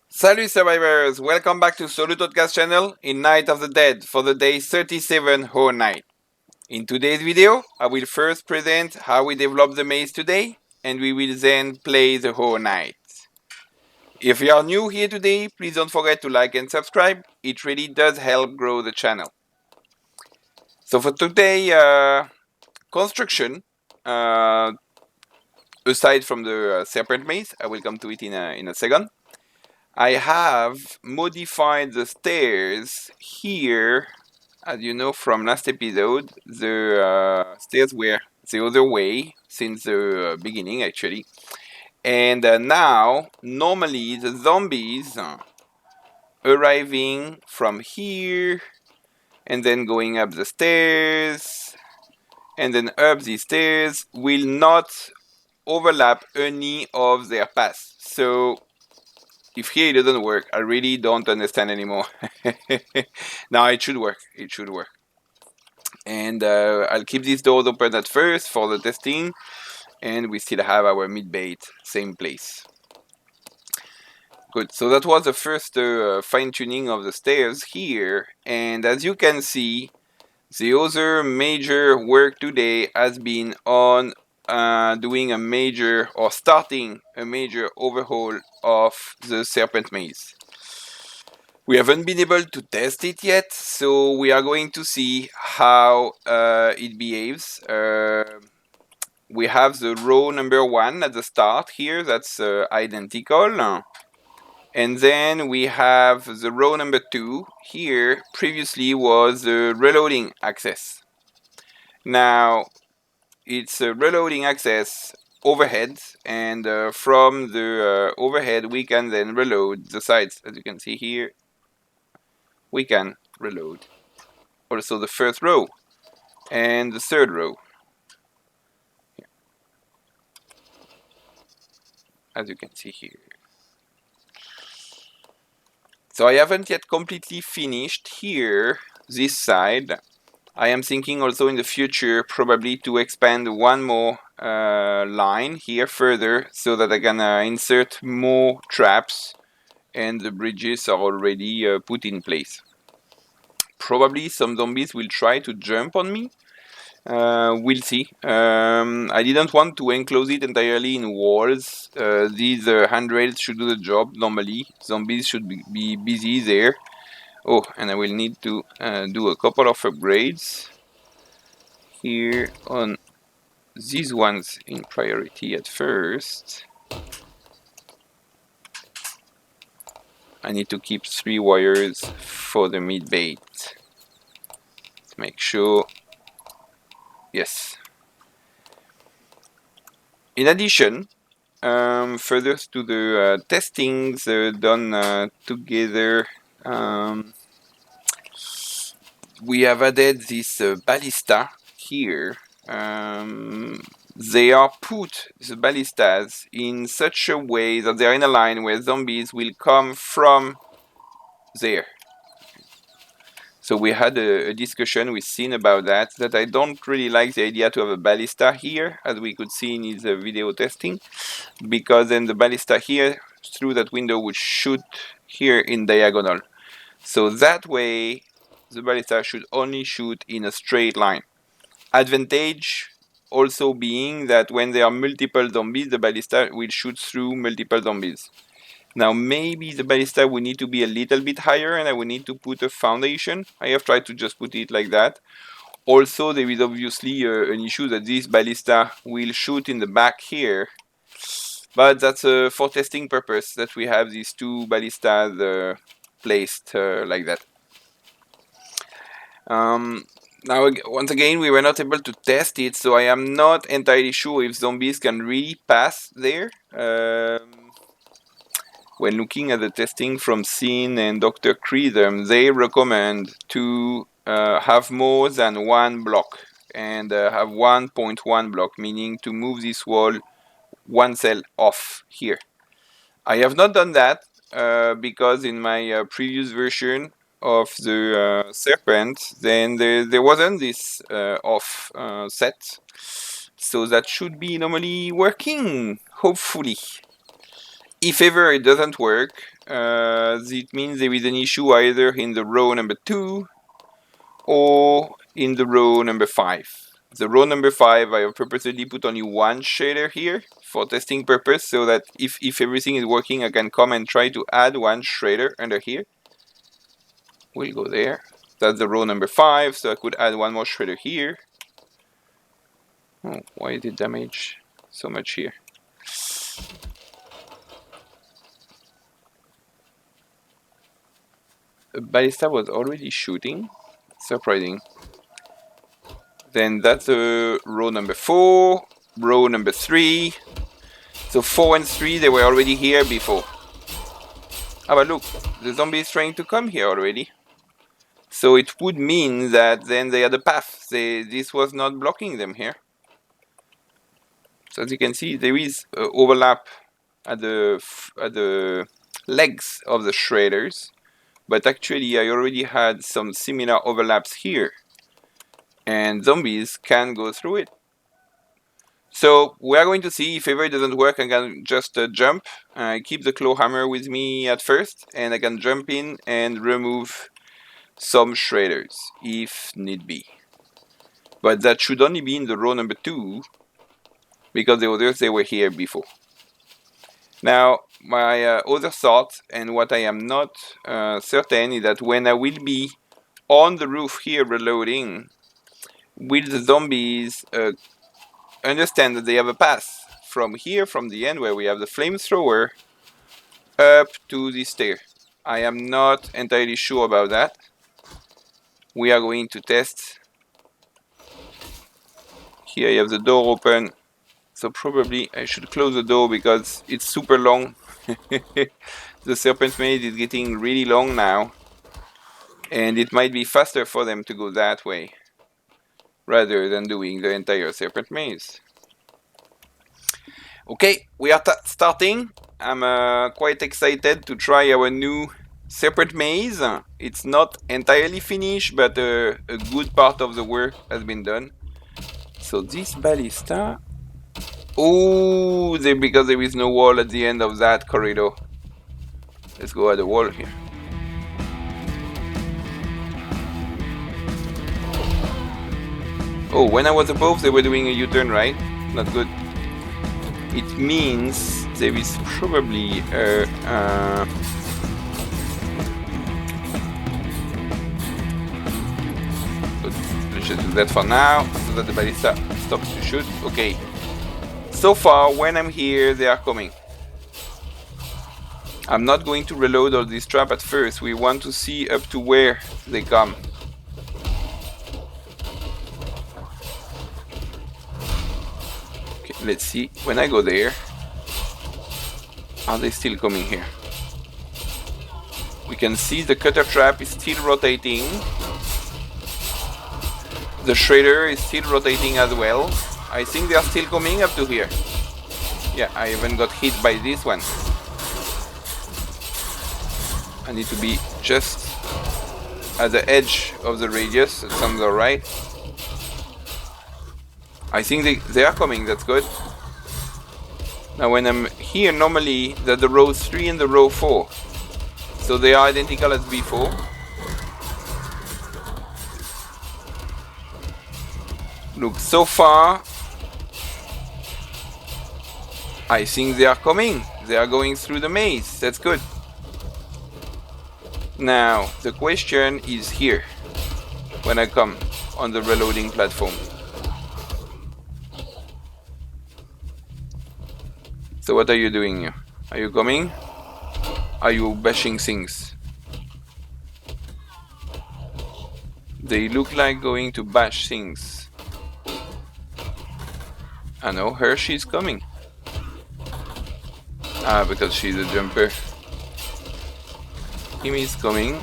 Salut survivors! Welcome back to SolutOdka's channel in Night of the Dead for the day 37 Horde night. In today's video, I will first present how we develop the maze today, and we will then play the Horde night. If you are new here today, please don't forget to like and subscribe. It really does help grow the channel. So for today, construction, aside from the Serpent Maze, I will come to it in a second. I have modified the stairs here. As you know from last episode, the stairs were the other way since the beginning actually. And now, normally the zombies arriving from here and then going up the stairs and then up the stairs will not overlap any of their paths. So if here it doesn't work, I really don't understand anymore. Now it should work. It should work. And I'll keep these doors open at first for the testing. And we still have our meat bait, same place. Good, so that was the first fine-tuning of the stairs here. And as you can see, the other major work today has been on doing a major, or starting a major overhaul of the Serpent Maze. We haven't been able to test it yet, so we are going to see how it behaves. We have the row number 1 at the start here, that's identical. And then we have the row number 2 here, previously was the reloading access. Now, it's a reloading access overhead, and from the overhead we can then reload the sides. As you can see here, we can reload also the first row and the third row, as you can see here. So I haven't yet completely finished here, this side. I am thinking also in the future probably to expand one more line here further so that I can insert more traps, and the bridges are already put in place. Probably some zombies will try to jump on me. We'll see. I didn't want to enclose it entirely in walls. These handrails should do the job normally. Zombies should be busy there. Oh, and I will need to do a couple of upgrades here on these ones in priority at first. I need to keep 3 wires for the meat bait. Let's make sure. Yes. In addition, further to the testings done together, we have added this ballista here. They are put, the ballistas, in such a way that they are in a line where zombies will come from there. So we had a discussion with Sin about that I don't really like the idea to have a ballista here, as we could see in his video testing, because then the ballista here, through that window, would shoot here in diagonal. So that way, the ballista should only shoot in a straight line. Advantage also being that when there are multiple zombies, the ballista will shoot through multiple zombies. Now maybe the ballista will need to be a little bit higher, and I will need to put a foundation. I have tried to just put it like that. Also, there is obviously an issue that this ballista will shoot in the back here. But that's for testing purpose that we have these 2 ballistas placed like that. Now, once again, we were not able to test it, so I am not entirely sure if zombies can really pass there. When looking at the testing from Sin and Dr. Creedham, they recommend to have more than 1 block and have 1.1 block, meaning to move this wall 1 cell off here. I have not done that because in my previous version of the Serpent, then there wasn't this off set. So that should be normally working, hopefully. If ever it doesn't work, it means there is an issue either in the row number 2 or in the row number 5. The row number 5, I have purposely put only one shader here for testing purpose, so that if everything is working, I can come and try to add one shader under here. We'll go there. That's the row number 5, so I could add one more shredder here. Oh, why did it damage so much here? The ballista was already shooting. Surprising. Then that's row number 4, row number 3. So 4 and 3, they were already here before. Ah, but look, the zombie is trying to come here already. So it would mean that then they had a path. This was not blocking them here. So as you can see, there is overlap at the legs of the shredders. But actually, I already had some similar overlaps here. And zombies can go through it. So we are going to see if ever it doesn't work, I can just jump. I keep the claw hammer with me at first, and I can jump in and remove some shredders if need be. But that should only be in the row number 2, because the others, they were here before. Now, my other thought, and what I am not certain, is that when I will be on the roof here reloading, will the zombies understand that they have a path from here, from the end where we have the flamethrower, up to this stair? I am not entirely sure about that. We are going to test. Here I have the door open, so probably I should close the door because it's super long. The Serpent Maze is getting really long now, and it might be faster for them to go that way rather than doing the entire Serpent Maze. Okay, we are starting. I'm quite excited to try our new Serpent Maze. It's not entirely finished, but a good part of the work has been done. So this ballista... Oh, because there is no wall at the end of that corridor. Let's go at the wall here. Oh, when I was above, they were doing a U-turn, right? Not good. It means there is probably let's just do that for now, so that the ballista stops to shoot. Okay. So far, when I'm here, they are coming. I'm not going to reload all this trap at first. We want to see up to where they come. Okay, let's see. When I go there, are they still coming here? We can see the cutter trap is still rotating. The shredder is still rotating as well. I think they are still coming up to here. Yeah, I even got hit by this one. I need to be just at the edge of the radius. That sounds alright. I think they are coming, that's good. Now when I'm here, normally they're the row 3 and the row 4. So they are identical as before. Look, so far, I think they are coming. They are going through the maze. That's good. Now, the question is here, when I come on the reloading platform. So what are you doing here? Are you coming? Are you bashing things? They look like going to bash things. I know her, she's coming. Ah, because she's a jumper. Him is coming.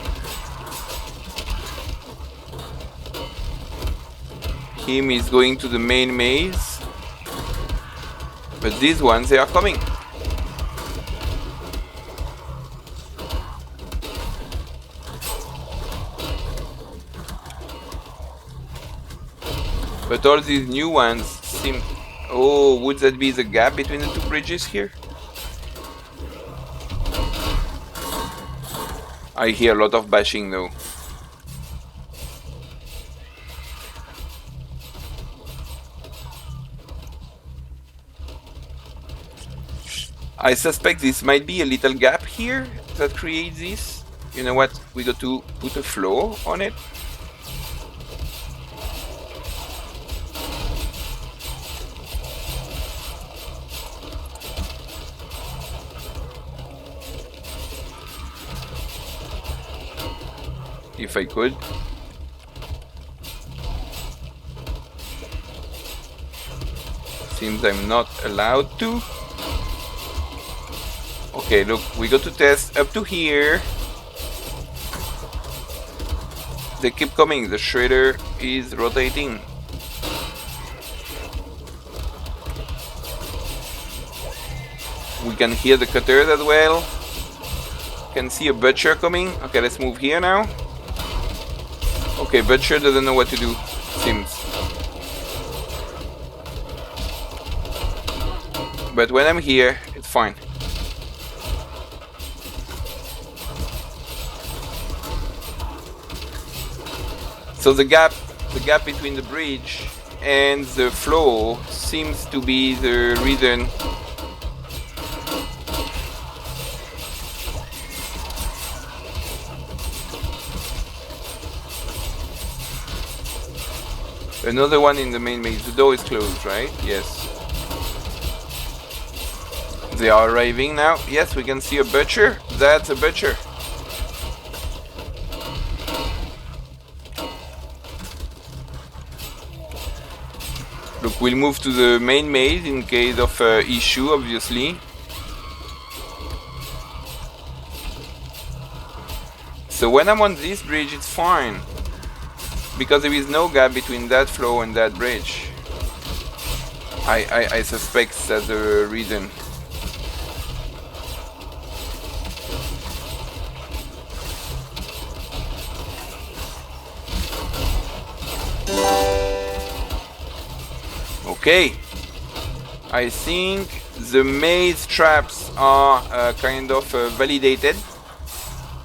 Him is going to the main maze. But these ones, they are coming. But all these new ones seem Oh, would that be the gap between the two bridges here? I hear a lot of bashing though. I suspect this might be a little gap here that creates this. You know what? We got to put a floor on it. If I could. Seems I'm not allowed to. Okay, look, we got to test up to here. They keep coming, the shredder is rotating. We can hear the cutters as well. Can see a butcher coming. Okay, let's move here now. Okay, butcher doesn't know what to do, seems. But when I'm here, it's fine. So the gap between the bridge and the flow seems to be the reason. Another one in the main maze. The door is closed, right? Yes. They are arriving now. Yes, we can see a butcher. That's a butcher. Look, we'll move to the main maze in case of issue, obviously. So when I'm on this bridge, it's fine. Because there is no gap between that flow and that bridge. I suspect that's the reason. Okay, I think the maze traps are kind of validated.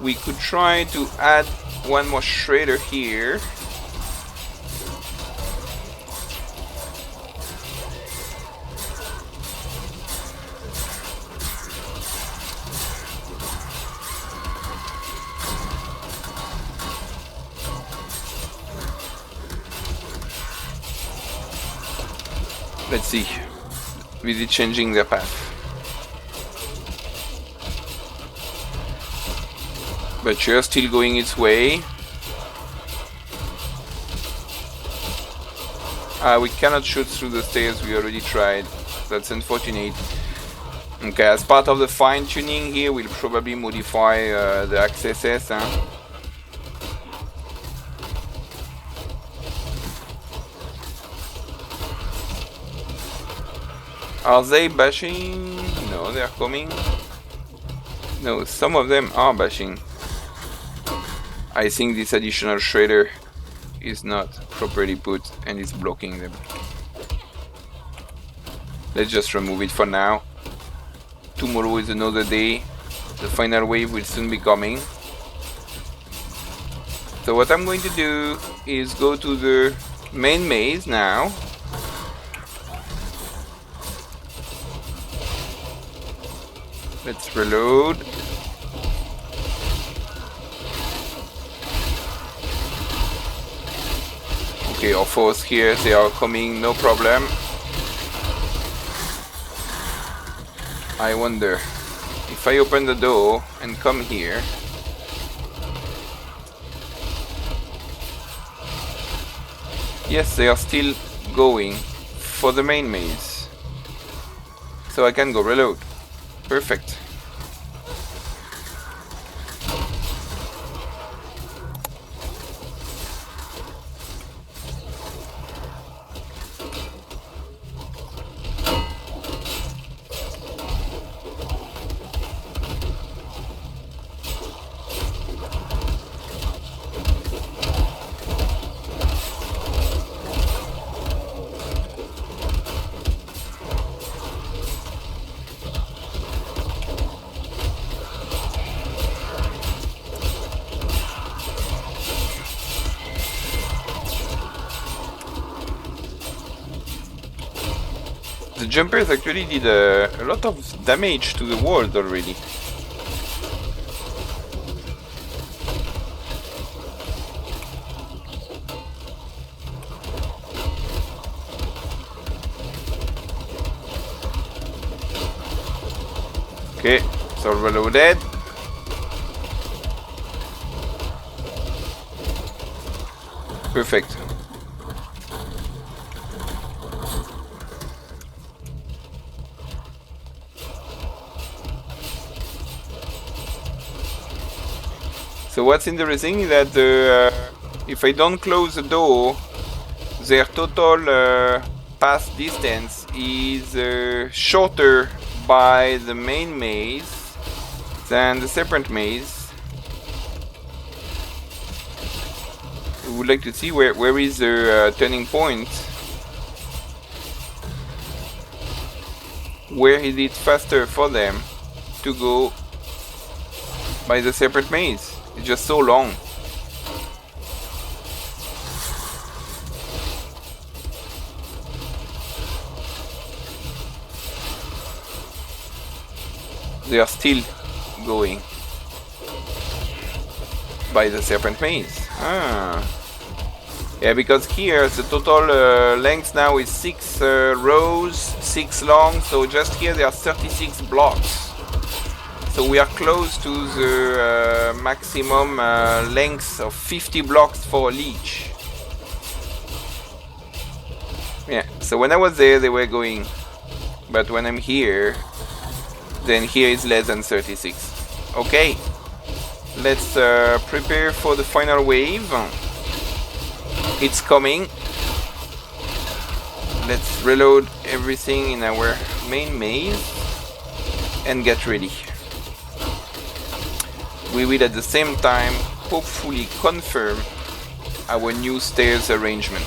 We could try to add one more shredder here. Let's see. Is it changing their path? But you're still going its way. We cannot shoot through the stairs, we already tried. That's unfortunate. Okay, as part of the fine tuning here, we'll probably modify the accesses. Are they bashing? No, they are coming. No, some of them are bashing. I think this additional shredder is not properly put and is blocking them. Let's just remove it for now. Tomorrow is another day. The final wave will soon be coming. So what I'm going to do is go to the main maze now. Let's reload. Okay, our foes here, they are coming, no problem. I wonder, if I open the door and come here, yes, they are still going for the main maze. So I can go reload. Perfect. The jumpers actually did a lot of damage to the world already. Okay, it's all reloaded. Perfect. So what's interesting is that if I don't close the door, their total pass distance is shorter by the main maze than the Serpent Maze. We would like to see where is the turning point. Where is it faster for them to go by the Serpent Maze? It's just so long. They are still going by the Serpent Maze. Yeah, because here the total length now is 6 rows, 6 long, so just here there are 36 blocks. So we are close to the maximum length of 50 blocks for a leech. Yeah, so when I was there they were going, but when I'm here, then here is less than 36. Okay, let's prepare for the final wave. It's coming. Let's reload everything in our main maze and get ready. We will at the same time hopefully confirm our new stairs arrangement.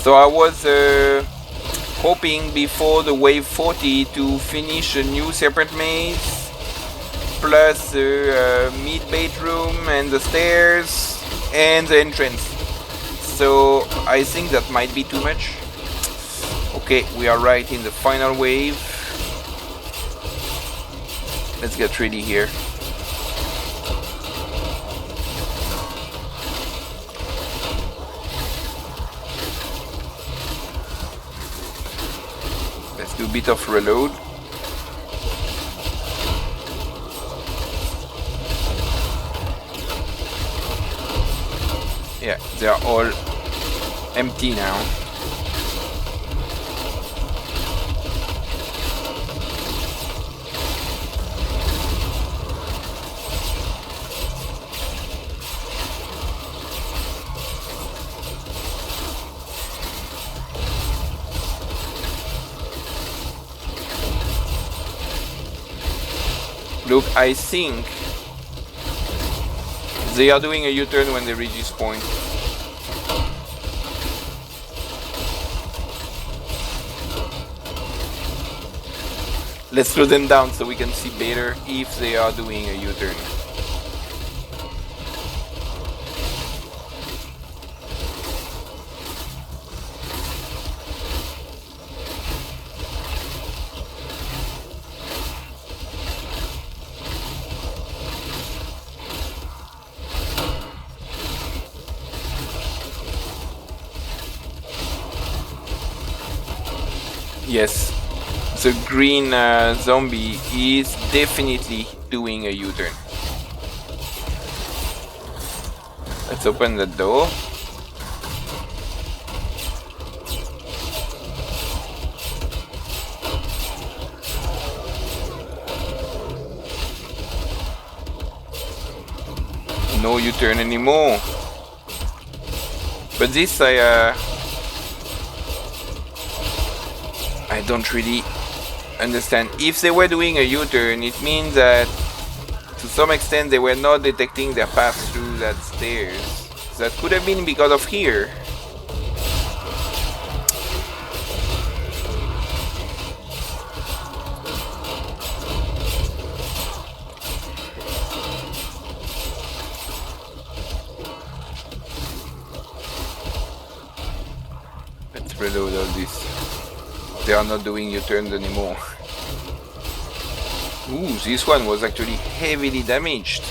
So I was hoping before the wave 40 to finish a new Serpent Maze, plus the mid-bedroom and the stairs and the entrance. So I think that might be too much. Okay, we are right in the final wave. Let's get ready here. Do a bit of reload. Yeah, they are all empty now. Look, I think they are doing a U-turn when they reach this point. Let's slow them down so we can see better if they are doing a U-turn. Yes, the green zombie is definitely doing a U-turn. Let's open the door. No U-turn anymore. But this I don't really understand. If they were doing a U-turn, it means that to some extent they were not detecting their path through that stairs. That could have been because of here. Let's reload all this. They are not doing U-turns anymore. Ooh, this one was actually heavily damaged.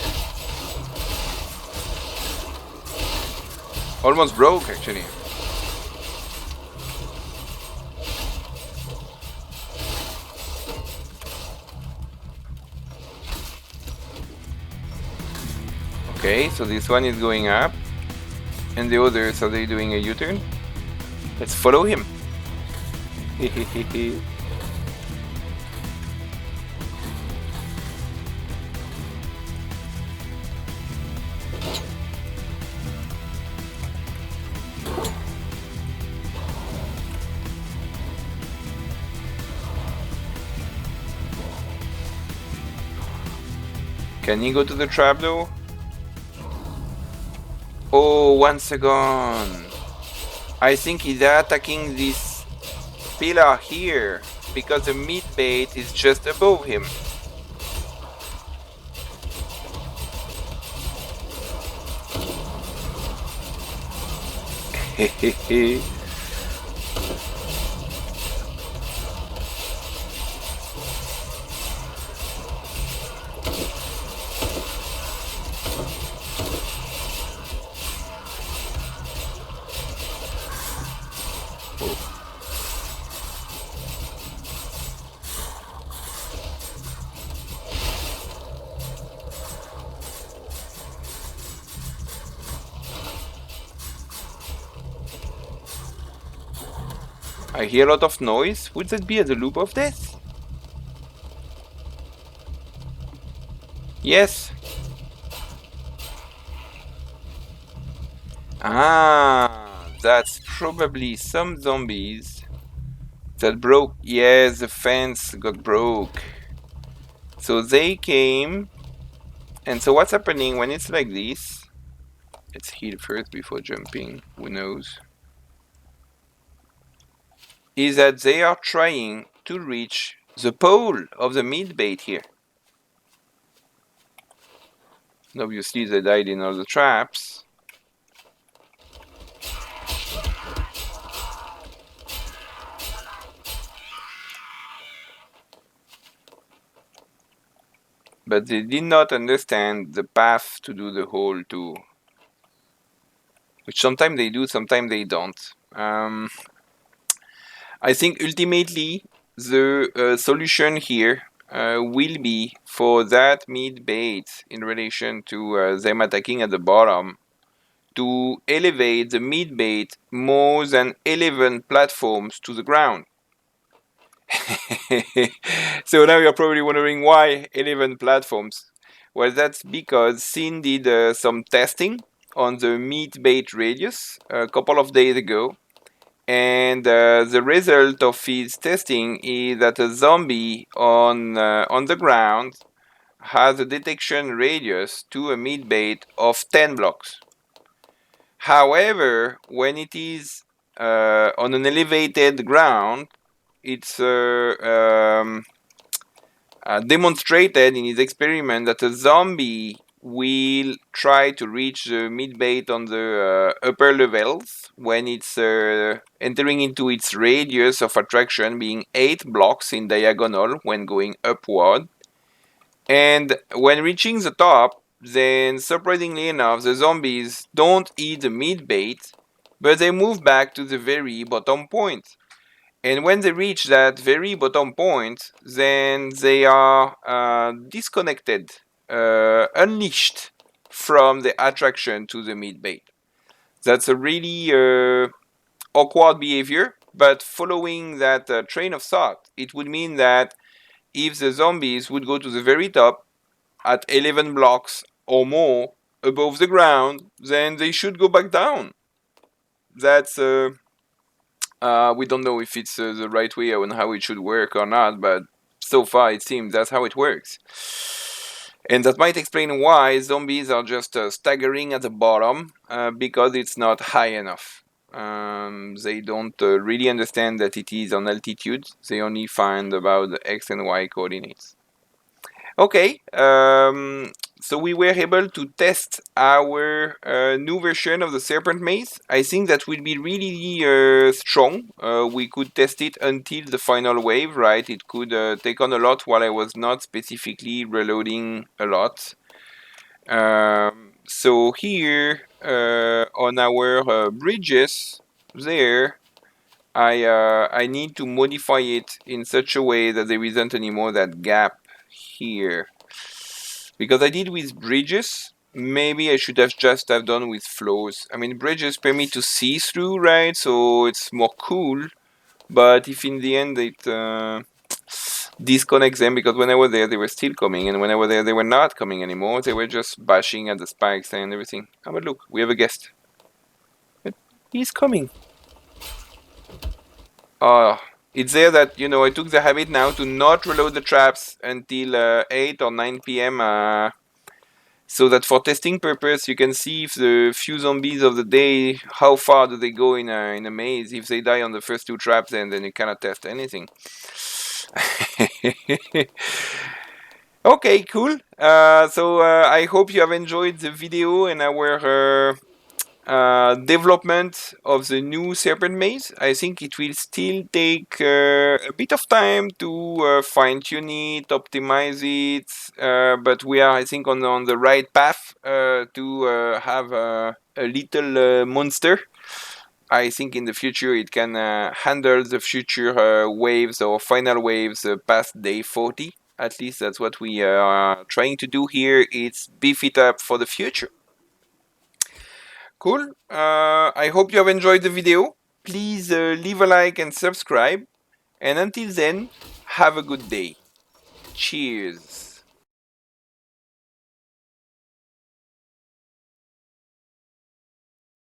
Almost broke, actually. Okay, so this one is going up. And the others, are they doing a U-turn? Let's follow him. Can he go to the trap though? Oh, once again. I think he's attacking this pillar here because the meat bait is just above him. Hehehe. I hear a lot of noise. Would that be at the loop of death? Yes. Ah, that's probably some zombies that broke. Yes, the fence got broke. So they came. And so what's happening when it's like this? Let's heal first before jumping. Who knows? Is that they are trying to reach the pole of the meat bait here. And obviously they died in all the traps. But they did not understand the path to do the hole too. Which sometimes they do, sometimes they don't. I think ultimately the solution here will be for that meat bait in relation to them attacking at the bottom to elevate the meat bait more than 11 platforms to the ground. So now you're probably wondering why 11 platforms. Well, that's because Sin did some testing on the meat bait radius a couple of days ago. And the result of his testing is that a zombie on the ground has a detection radius to a meat bait of 10 blocks. However, when it is on an elevated ground, it's demonstrated in his experiment that a zombie will try to reach the meat bait on the upper levels when it's entering into its radius of attraction being 8 blocks in diagonal when going upward. And when reaching the top, then surprisingly enough, the zombies don't eat the meat bait, but they move back to the very bottom point. And when they reach that very bottom point, then they are disconnected, unleashed from the attraction to the meat bait. That's a really awkward behavior, but following that train of thought, it would mean that if the zombies would go to the very top at 11 blocks or more above the ground, then they should go back down. That's we don't know if it's the right way and how it should work or not, but so far it seems that's how it works. And that might explain why zombies are just staggering at the bottom, because it's not high enough. They don't really understand that it is on altitude. They only find about the X and Y coordinates. Okay, so we were able to test our new version of the Serpent Maze. I think that will be really strong. We could test it until the final wave, right? It could take on a lot while I was not specifically reloading a lot. So here on our bridges there, I need to modify it in such a way that there isn't anymore that gap here. Because I did with bridges, maybe I should have just have done with floors. I mean, bridges permit to see through, right? So it's more cool. But if in the end it disconnects them, because when I was there they were still coming, and when I was there they were not coming anymore. They were just bashing at the spikes and everything. Oh, but look, we have a guest. But he's coming. Oh, it's there that, you know, I took the habit now to not reload the traps until 8 or 9 p.m. So that for testing purpose, you can see if the few zombies of the day, how far do they go in a maze. If they die on the first 2 traps, then you cannot test anything. Okay, cool. So I hope you have enjoyed the video and our development of the new Serpent Maze. I think it will still take a bit of time to fine-tune it, optimize it, but we are, I think, on the right path to have a little monster. I think in the future it can handle the future waves or final waves past day 40. At least that's what we are trying to do here. It's beef it up for the future. Cool. I hope you have enjoyed the video. Please leave a like and subscribe. And until then, have a good day. Cheers.